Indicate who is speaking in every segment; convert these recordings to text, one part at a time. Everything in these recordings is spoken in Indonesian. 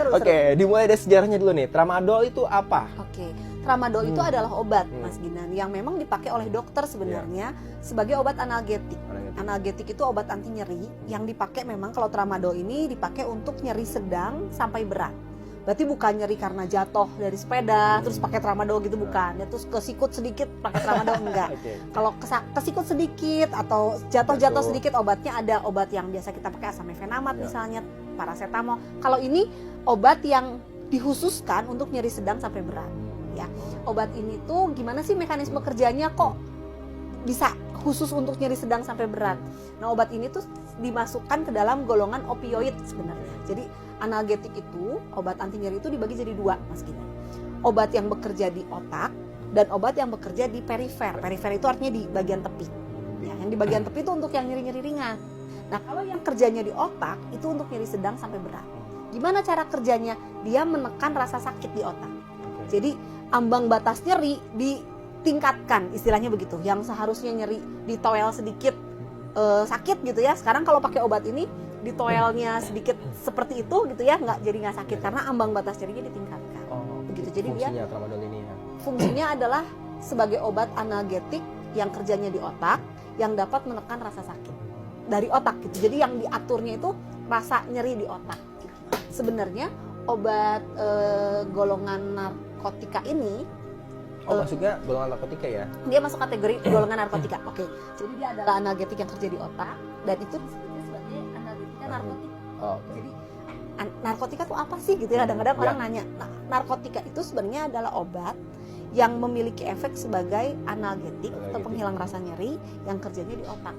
Speaker 1: Seru,
Speaker 2: Oke, dimulai dari sejarahnya dulu nih. Tramadol itu apa?
Speaker 1: Oke, tramadol itu adalah obat, Mas Ginan, yang memang dipakai oleh dokter sebenarnya sebagai obat analgetik. Analgetik itu obat anti nyeri yang dipakai memang kalau tramadol ini dipakai untuk nyeri sedang sampai berat. Berarti bukan nyeri karena jatuh dari sepeda terus pakai tramadol gitu, bukan. Ya, terus kesikut sedikit pakai tramadol enggak. Kalau kesikut sedikit atau jatuh sedikit, obatnya ada obat yang biasa kita pakai asamefenamat misalnya, paracetamol. Kalau ini obat yang dikhususkan untuk nyeri sedang sampai berat. Ya, obat ini tuh gimana sih mekanisme kerjanya kok bisa khusus untuk nyeri sedang sampai berat? Nah, obat ini tuh dimasukkan ke dalam golongan opioid sebenarnya. Jadi analgetik itu, obat anti nyeri itu dibagi jadi dua, Mas Gina. Obat yang bekerja di otak dan obat yang bekerja di perifer. Perifer itu artinya di bagian tepi. Ya, yang di bagian tepi itu untuk yang nyeri-nyeri ringan. Nah, kalau yang kerjanya di otak itu untuk nyeri sedang sampai berat. Gimana cara kerjanya? Dia menekan rasa sakit di otak. Jadi ambang batas nyeri ditingkatkan, istilahnya begitu. Yang seharusnya nyeri ditoel sedikit sakit gitu ya. Sekarang kalau pakai obat ini ditoelnya sedikit seperti itu gitu ya, nggak sakit karena ambang batas nyerinya ditingkatkan. Begitu. Jadi
Speaker 2: fungsinya tramadol ini ya.
Speaker 1: Fungsinya adalah sebagai obat analgetik yang kerjanya di otak yang dapat menekan rasa sakit dari otak gitu. Jadi yang diaturnya itu rasa nyeri di otak. Sebenarnya obat golongan narkotika ini
Speaker 2: maksudnya golongan narkotika ya?
Speaker 1: Dia masuk kategori golongan narkotika. Oke. Jadi dia adalah analgetik yang kerja di otak dan itu disebutnya sebagai analgetika narkotika. Jadi narkotika itu apa sih gitu ya? Kadang-kadang orang nanya. Nah, narkotika itu sebenarnya adalah obat yang memiliki efek sebagai analgetik atau penghilang rasa nyeri yang kerjanya di otak.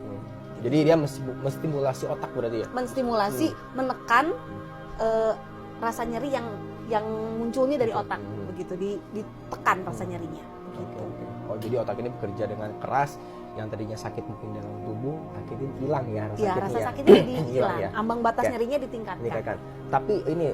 Speaker 2: Jadi dia menstimulasi otak berarti ya?
Speaker 1: Menstimulasi, menekan rasa nyeri yang munculnya dari otak. Begitu, ditekan rasa nyerinya. Begitu.
Speaker 2: Oh, jadi otak ini bekerja dengan keras, yang tadinya sakit mungkin dalam tubuh akhirnya hilang ya rasa sakitnya.
Speaker 1: Rasa sakitnya jadi hilang.
Speaker 2: Ya.
Speaker 1: Ambang batas nyerinya ditingkatkan.
Speaker 2: Tapi ini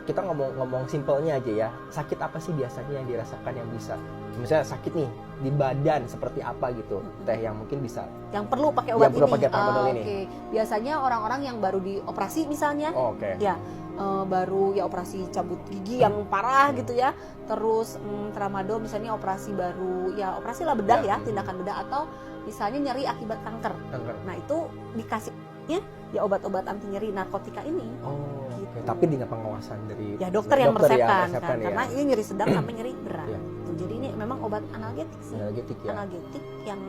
Speaker 2: kita ngomong simpelnya aja ya. Sakit apa sih biasanya yang dirasakan yang bisa? Misalnya sakit nih di badan seperti apa gitu. Teh yang mungkin bisa
Speaker 1: yang perlu pakai obat ini.
Speaker 2: Pakai tramadol ini.
Speaker 1: Biasanya orang-orang yang baru dioperasi misalnya. Ya. Baru ya operasi cabut gigi yang parah gitu ya, terus tramadol misalnya operasi baru ya operasi lah bedah ya, tindakan bedah, atau misalnya nyeri akibat kanker. Nah itu dikasihnya ya obat-obat anti nyeri narkotika ini.
Speaker 2: Gitu. Tapi dengan pengawasan dari
Speaker 1: dokter yang meresepkan kan, karena ini nyeri sedang sampai nyeri berat. Jadi ini memang obat analgetik sih, analgetik yang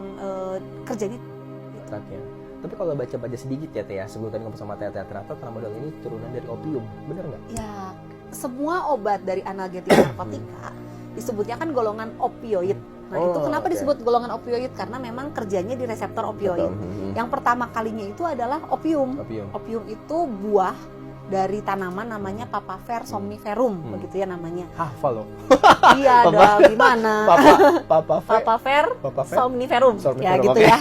Speaker 1: kerjanya
Speaker 2: ya. Tapi kalau baca-baca sedikit ya Teh ya, sebelum tadi ngomong sama Teh, ternyata tramadol ini turunan dari opium, benar nggak?
Speaker 1: Ya, semua obat dari analgetik narkotika disebutnya kan golongan opioid. Nah itu kenapa disebut golongan opioid? Karena memang kerjanya di reseptor opioid. Yang pertama kalinya itu adalah opium. Opium itu buah dari tanaman namanya Papaver somniferum, begitu ya namanya.
Speaker 2: Hafal loh.
Speaker 1: Iya dong, gimana? Papaver somniferum. Ya gitu ya.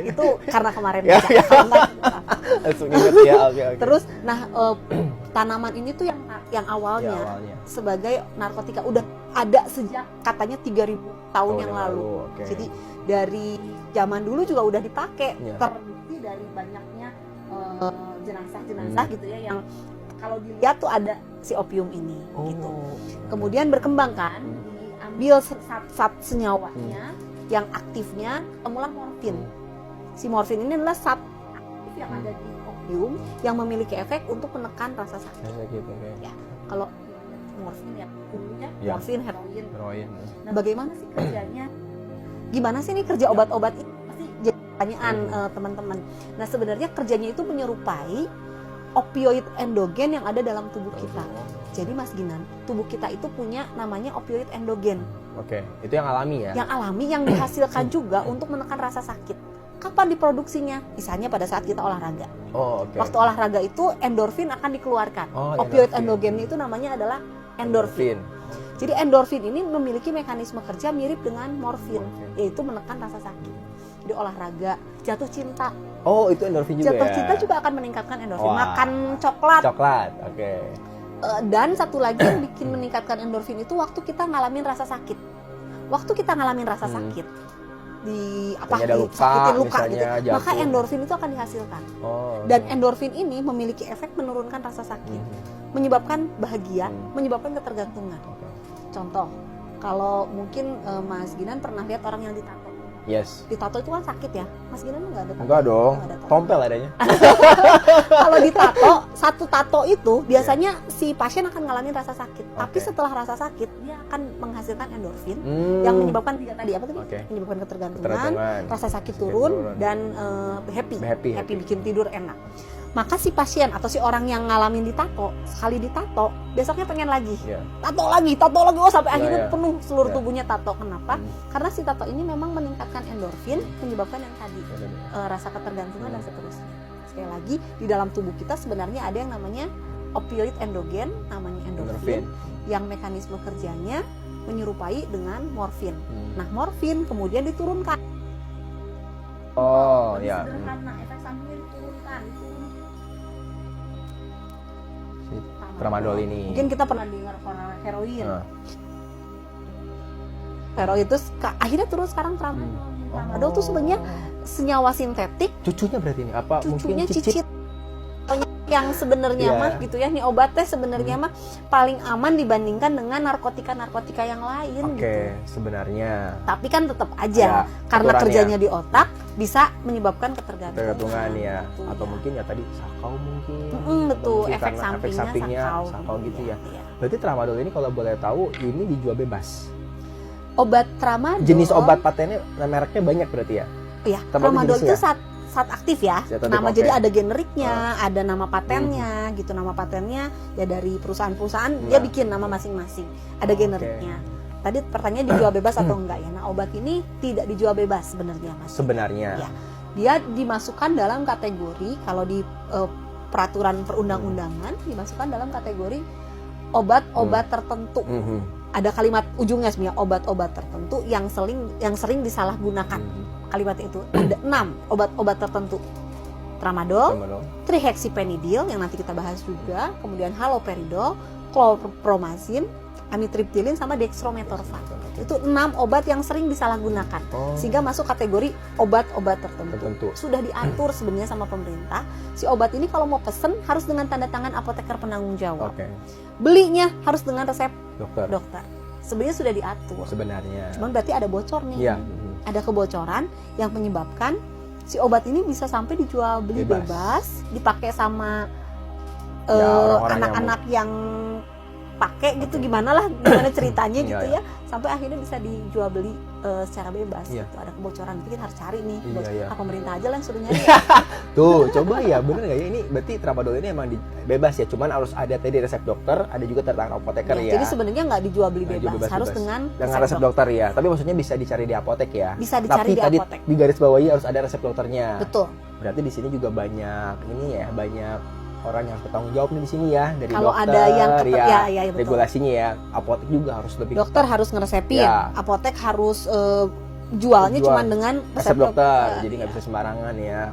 Speaker 1: Itu karena kemarin baca.
Speaker 2: Langsung ingat ya.
Speaker 1: Terus, tanaman ini tuh yang awalnya sebagai narkotika udah ada sejak katanya 3.000 tahun yang lalu. Jadi dari zaman dulu juga udah dipakai. Terbukti dari banyaknya jenazah gitu ya yang kalau dilihat tuh ada si opium ini gitu. Kemudian berkembang kan, diambil zat senyawanya yang aktifnya temulah morfin. Si morfin ini adalah zat aktif yang ada di opium yang memiliki efek untuk menekan rasa sakit. Ya, kalau morfin ya umumnya morfin, heroin. Nah, bagaimana sih kerjanya? Gimana sih nih kerja obat-obat ini? Pasti jadi pertanyaan teman-teman. Nah, sebenarnya kerjanya itu menyerupai opioid endogen yang ada dalam tubuh kita. Jadi Mas Ginan, tubuh kita itu punya namanya opioid endogen.
Speaker 2: Itu yang alami ya? Yang
Speaker 1: alami, yang dihasilkan juga untuk menekan rasa sakit. Kapan diproduksinya? Misalnya pada saat kita olahraga. Waktu olahraga itu endorfin akan dikeluarkan. Opioid endogen itu namanya adalah endorfin. Jadi endorfin ini memiliki mekanisme kerja mirip dengan morfin, yaitu menekan rasa sakit. Jadi olahraga, jatuh cinta.
Speaker 2: Itu endorfin juga.
Speaker 1: Jatuh cinta juga akan meningkatkan endorfin. Makan coklat. Dan satu lagi yang bikin meningkatkan endorfin itu waktu kita ngalamin rasa sakit. Waktu kita ngalamin rasa sakit,
Speaker 2: ada luka,
Speaker 1: disakitin luka gitu,
Speaker 2: misalnya jatuh.
Speaker 1: maka endorfin itu akan dihasilkan. Dan endorfin ini memiliki efek menurunkan rasa sakit, menyebabkan bahagia, menyebabkan ketergantungan. Contoh, kalau mungkin Mas Ginan pernah lihat orang yang ditato.
Speaker 2: Yes.
Speaker 1: Ditato itu kan sakit ya, Mas Ginan nggak ada tato?
Speaker 2: Enggak dong, tompel adanya.
Speaker 1: Kalau ditato, satu tato itu biasanya si pasien akan ngalamin rasa sakit. Tapi setelah rasa sakit, dia akan menghasilkan endorfin yang menyebabkan tadi apa tadi? Menyebabkan ketergantungan, rasa sakit turun dan happy, bikin tidur enak. Maka si pasien atau si orang yang ngalamin ditato, sekali ditato, besoknya pengen lagi. Tato lagi, oh sampai akhirnya penuh seluruh tubuhnya tato. Kenapa? Karena si tato ini memang meningkatkan endorfin, menyebabkan yang tadi rasa ketergantungan dan seterusnya. Sekali lagi, di dalam tubuh kita sebenarnya ada yang namanya opioid endogen, namanya endorfin, yang mekanisme kerjanya menyerupai dengan morfin. Nah, morfin kemudian diturunkan. Sederhana, efek sampingnya diturunkan.
Speaker 2: Tramadol ini.
Speaker 1: Mungkin kita pernah dengar heroin. Heroin itu akhirnya turun sekarang tramadol. Tramadol itu sebenarnya senyawa sintetik.
Speaker 2: Cucunya berarti ini apa?
Speaker 1: Cucunya
Speaker 2: mungkin
Speaker 1: cicit. Yang sebenarnya mah gitu ya, nih obatnya sebenarnya mah paling aman dibandingkan dengan narkotika yang lain gitu.
Speaker 2: Sebenarnya.
Speaker 1: Tapi kan tetap aja karena kerjanya di otak bisa menyebabkan ketergantungan
Speaker 2: ya. Atau mungkin ya tadi sakau mungkin.
Speaker 1: Betul,
Speaker 2: mungkin
Speaker 1: efek sampingnya
Speaker 2: sakau gitu ya. Berarti tramadol ini kalau boleh tahu ini dijual bebas.
Speaker 1: Obat tramadol.
Speaker 2: Jenis obat patennya mereknya banyak berarti ya?
Speaker 1: Iya, tramadol itu saat aktif ya. Nama jadi ada generiknya, ada nama patennya gitu. Nama patennya ya dari perusahaan-perusahaan dia bikin nama masing-masing. Ada generiknya. Tadi pertanyaan dijual bebas atau enggak ya? Nah, obat ini tidak dijual bebas sebenarnya, Mas.
Speaker 2: Sebenarnya.
Speaker 1: Ya. Dia dimasukkan dalam kategori kalau di peraturan perundang-undangan dimasukkan dalam kategori obat-obat tertentu. Ada kalimat ujungnya sebenarnya obat-obat tertentu yang sering disalahgunakan. Kalimat itu ada 6 obat-obat tertentu. Tramadol, trihexyphenidyl yang nanti kita bahas juga, kemudian haloperidol, chlorpromazine, amitriptilin sama dextromethorphan. Itu 6 obat yang sering disalahgunakan. Sehingga masuk kategori obat-obat tertentu. Sudah diatur sebenarnya sama pemerintah. Si obat ini kalau mau pesen harus dengan tanda tangan apoteker penanggung jawab. Belinya harus dengan resep dokter. Sebenarnya sudah diatur.
Speaker 2: Sebenarnya.
Speaker 1: Cuman berarti ada bocor nih. Ada kebocoran yang menyebabkan si obat ini bisa sampai dijual beli bebas, dipakai sama anak-anak yang pakai gitu, gimana ceritanya gitu ya, sampai akhirnya bisa dijual beli secara bebas gitu. Ada kebocoran, kita harus cari nih pemerintah aja lah yang suruh nyari.
Speaker 2: Tuh coba ya, bener nggak ya, ini berarti tramadol ini emang bebas ya, cuman harus ada tadi resep dokter, ada juga tanda tangan apoteker ya.
Speaker 1: Jadi sebenarnya nggak dijual beli bebas, harus dengan
Speaker 2: resep dokter ya. Tapi maksudnya bisa dicari di apotek ya.
Speaker 1: Bisa dicari di apotek.
Speaker 2: Tapi tadi di garis bawahi harus ada resep dokternya.
Speaker 1: Betul.
Speaker 2: Berarti di sini juga banyak ini ya, banyak orang yang bertanggung jawab nih di sini ya, dari
Speaker 1: kalau
Speaker 2: dokter,
Speaker 1: ada yang
Speaker 2: regulasinya ya, apotek juga harus lebih.
Speaker 1: Dokter harus ngeresepin, apotek harus jualnya cuma dengan
Speaker 2: resep dokter, jadi nggak bisa sembarangan ya.